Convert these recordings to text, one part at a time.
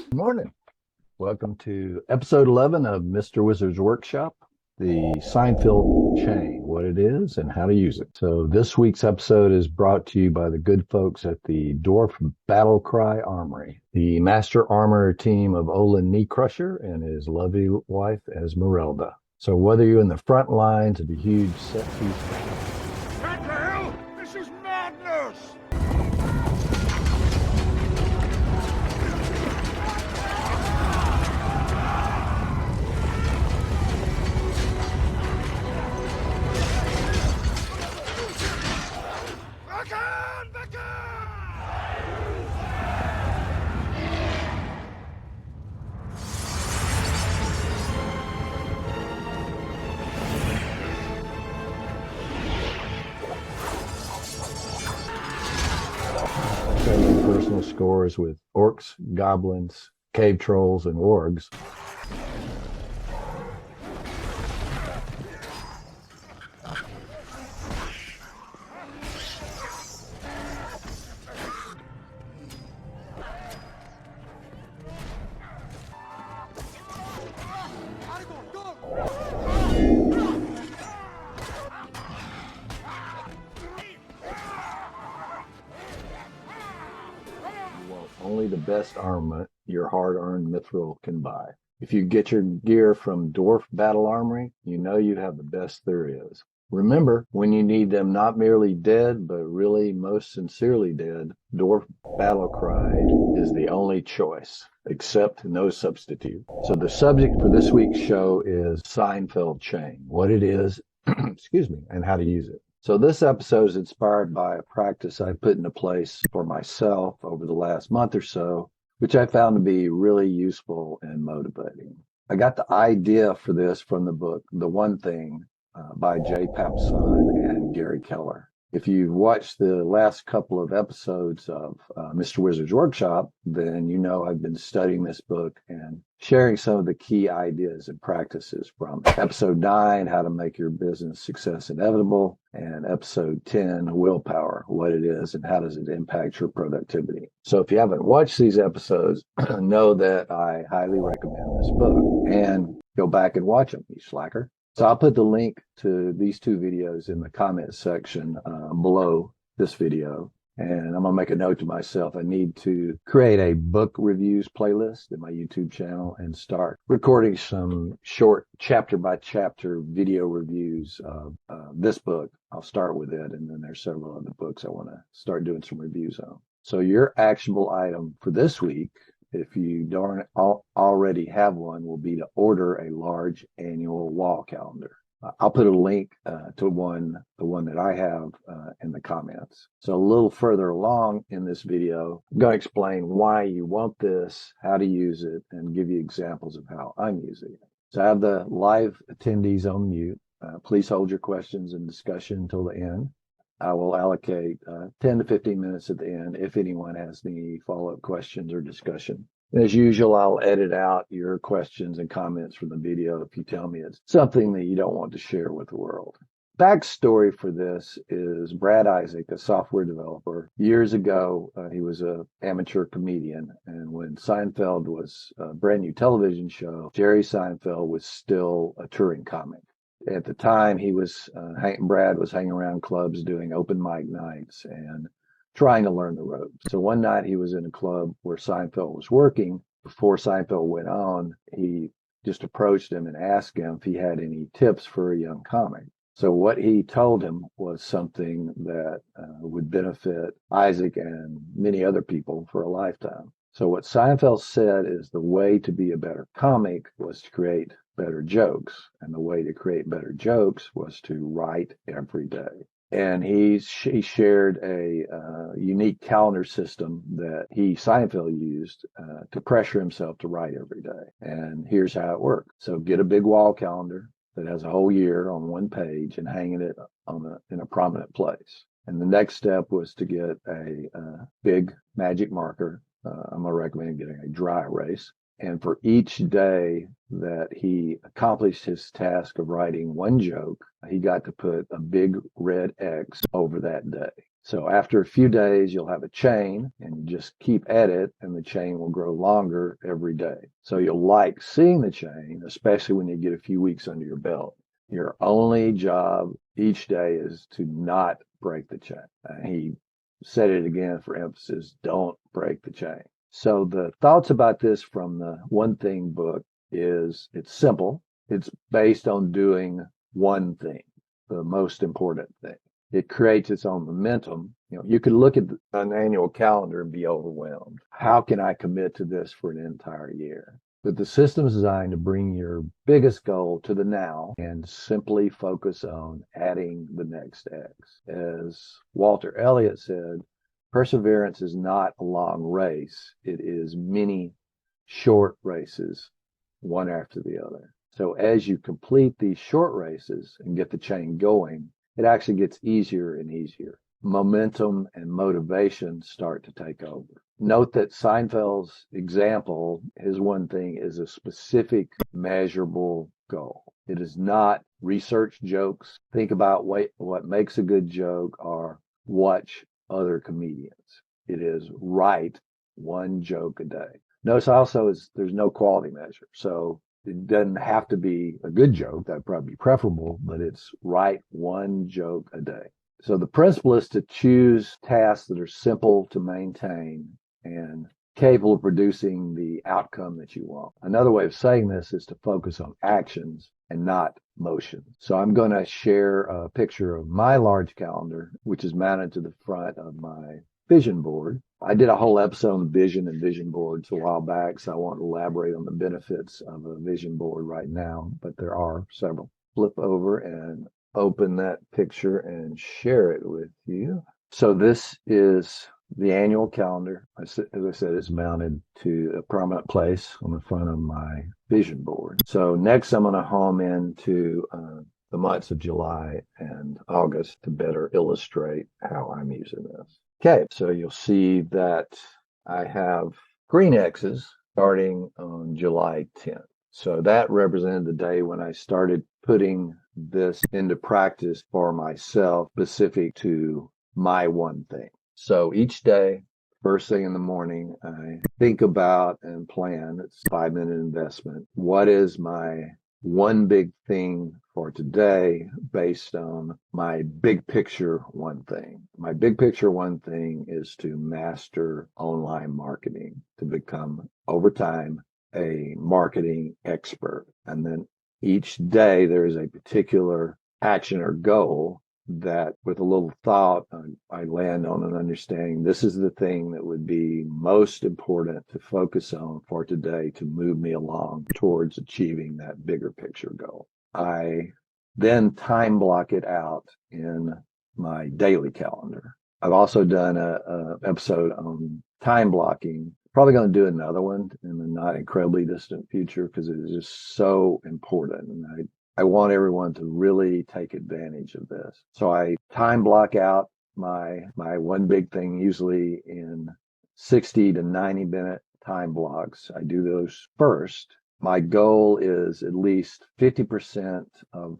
Good morning. Welcome to episode 11 of Mr. Wizard's Workshop, the Seinfeld Chain, what it is and how to use it. So this week's episode is brought to you by the good folks at the Dwarf Battle Cry Armory, the master armor team of Olin Kneecrusher and his lovely wife Esmeralda. So whether you're in the front lines of a huge set piece... What the hell? This is madness! Personal scores with orcs, goblins, cave trolls, and wargs. Only the best armament your hard-earned mithril can buy. If you get your gear from Dwarf Battle Armory, you know you have the best there is. Remember, when you need them not merely dead, but really most sincerely dead, Dwarf Battle Cry is the only choice, except no substitute. So the subject for this week's show is Seinfeld Chain, what it is, excuse me, and how to use it. So this episode is inspired by a practice I put into place for myself over the last month or so, which I found to be really useful and motivating. I got the idea for this from the book, The One Thing, by Jay Papasan and Gary Keller. If you've watched the last couple of episodes of Mr. Wizard's Workshop, then you know I've been studying this book and sharing some of the key ideas and practices from episode 9, How to Make Your Business Success Inevitable, and episode 10, Willpower, what it is and how does it impact your productivity. So if you haven't watched these episodes, know that I highly recommend this book and go back and watch them, you slacker. So I'll put the link to these two videos in the comment section below this video. And I'm going to make a note to myself. I need to create a book reviews playlist in my YouTube channel and start recording some short chapter by chapter video reviews of this book. I'll start with it. And then there's several other books I want to start doing some reviews on. So your actionable item for this week, if you don't already have one, will be to order a large annual wall calendar. I'll put a link to the one that I have in the comments. So a little further along in this video, I'm going to explain why you want this, how to use it, and give you examples of how I'm using it. So I have the live attendees on mute. Please hold your questions and discussion until the end. I will allocate 10 to 15 minutes at the end if anyone has any follow-up questions or discussion. As usual, I'll edit out your questions and comments from the video if you tell me it's something that you don't want to share with the world. Backstory for this is Brad Isaac, a software developer. Years ago, he was an amateur comedian, and when Seinfeld was a brand new television show, Jerry Seinfeld was still a touring comic. At the time, Brad was hanging around clubs doing open mic nights and trying to learn the ropes. So one night he was in a club where Seinfeld was working. Before Seinfeld went on, he just approached him and asked him if he had any tips for a young comic. So what he told him was something that would benefit Isaac and many other people for a lifetime. So what Seinfeld said is the way to be a better comic was to create better jokes. And the way to create better jokes was to write every day. And he shared a unique calendar system that Seinfeld used to pressure himself to write every day. And here's how it worked. So get a big wall calendar that has a whole year on one page and hanging it in a prominent place. And the next step was to get a big magic marker. I'm going to recommend getting a dry erase. And for each day that he accomplished his task of writing one joke, he got to put a big red X over that day. So after a few days, you'll have a chain and you just keep at it and the chain will grow longer every day. So you'll like seeing the chain, especially when you get a few weeks under your belt. Your only job each day is to not break the chain. He said it again for emphasis, don't break the chain. So the thoughts about this from the One Thing book is it's simple. It's based on doing one thing, the most important thing. It creates its own momentum. You could look at an annual calendar and be overwhelmed. How can I commit to this for an entire year? But the system is designed to bring your biggest goal to the now and simply focus on adding the next X. As Walter Elliott said, perseverance is not a long race. It is many short races, one after the other. So as you complete these short races and get the chain going, it actually gets easier and easier. Momentum and motivation start to take over. Note that Seinfeld's example, his one thing, is a specific, measurable goal. It is not research jokes. Think about what makes a good joke or watch other comedians. It is write one joke a day. Notice also there's no quality measure. So it doesn't have to be a good joke. That'd probably be preferable, but it's write one joke a day. So the principle is to choose tasks that are simple to maintain and capable of producing the outcome that you want. Another way of saying this is to focus on actions and not motion. So I'm going to share a picture of my large calendar, which is mounted to the front of my vision board. I did a whole episode on vision and vision boards a while back, so I won't elaborate on the benefits of a vision board right now, but there are several. Flip over and open that picture and share it with you. So this is the annual calendar. As I said, it's mounted to a prominent place on the front of my vision board. So next I'm going to home into the months of July and August to better illustrate how I'm using this. Okay, so you'll see that I have green X's starting on July 10th. So that represented the day when I started putting this into practice for myself, specific to my one thing. So each day, first thing in the morning, I think about and plan. It's a 5-minute investment. What is my one big thing for today based on my big picture one thing? My big picture one thing is to master online marketing, to become over time a marketing expert. And then each day there is a particular action or goal that with a little thought, I land on an understanding. This is the thing that would be most important to focus on for today to move me along towards achieving that bigger picture goal. I then time block it out in my daily calendar. I've also done a episode on time blocking. Probably going to do another one in the not incredibly distant future because it is just so important. And I want everyone to really take advantage of this. So I time block out my one big thing, usually in 60 to 90-minute time blocks. I do those first. My goal is at least 50% of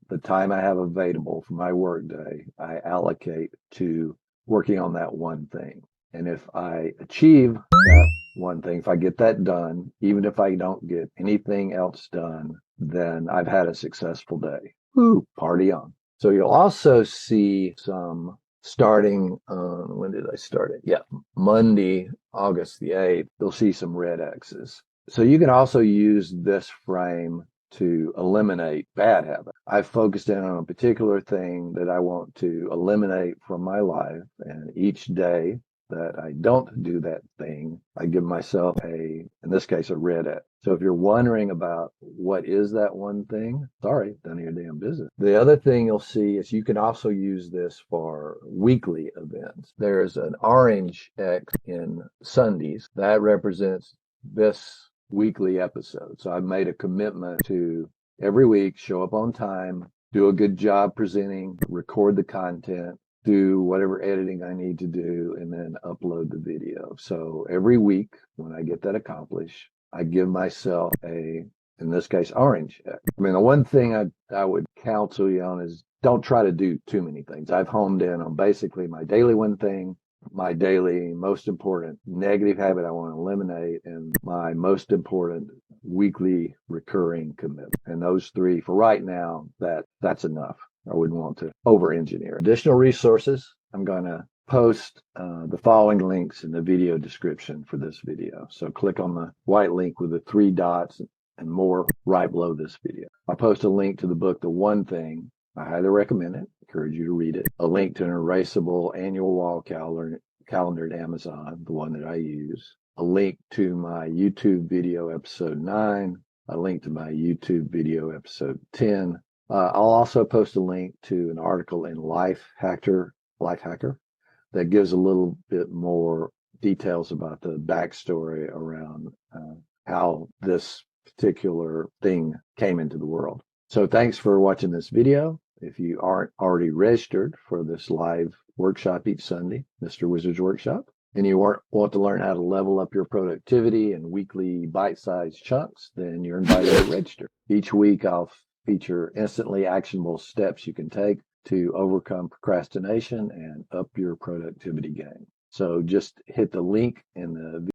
the time I have available for my workday, I allocate to working on that one thing. And if I achieve that one thing, if I get that done, even if I don't get anything else done, then I've had a successful day. Woo, party on. So you'll also see some starting on, when did I start it? Yeah, Monday, August the 8th, you'll see some red X's. So you can also use this frame to eliminate bad habits. I've focused in on a particular thing that I want to eliminate from my life, and each day that I don't do that thing, I give myself in this case, a red X. So if you're wondering about what is that one thing, sorry, none of your damn business. The other thing you'll see is you can also use this for weekly events. There's an orange X in Sundays that represents this weekly episode. So I've made a commitment to every week show up on time, do a good job presenting, record the content, do whatever editing I need to do, and then upload the video. So every week when I get that accomplished, I give myself in this case, orange check. I mean, the one thing I would counsel you on is don't try to do too many things. I've honed in on basically my daily one thing, my daily most important negative habit I want to eliminate, and my most important weekly recurring commitment. And those three, for right now, that's enough. I wouldn't want to over engineer. Additional resources, I'm going to post the following links in the video description for this video. So click on the white link with the three dots and more right below this video. I'll post a link to the book, The One Thing. I highly recommend it. Encourage you to read it. A link to an erasable annual wall calendar at Amazon, the one that I use. A link to my YouTube video episode 9. A link to my YouTube video episode 10. I'll also post a link to an article in Life Hacker that gives a little bit more details about the backstory around how this particular thing came into the world. So thanks for watching this video. If you aren't already registered for this live workshop each Sunday, Mr. Wizard's Workshop, and you want to learn how to level up your productivity in weekly bite-sized chunks, then you're invited to register. Each week I'll feature instantly actionable steps you can take to overcome procrastination and up your productivity game. So just hit the link in the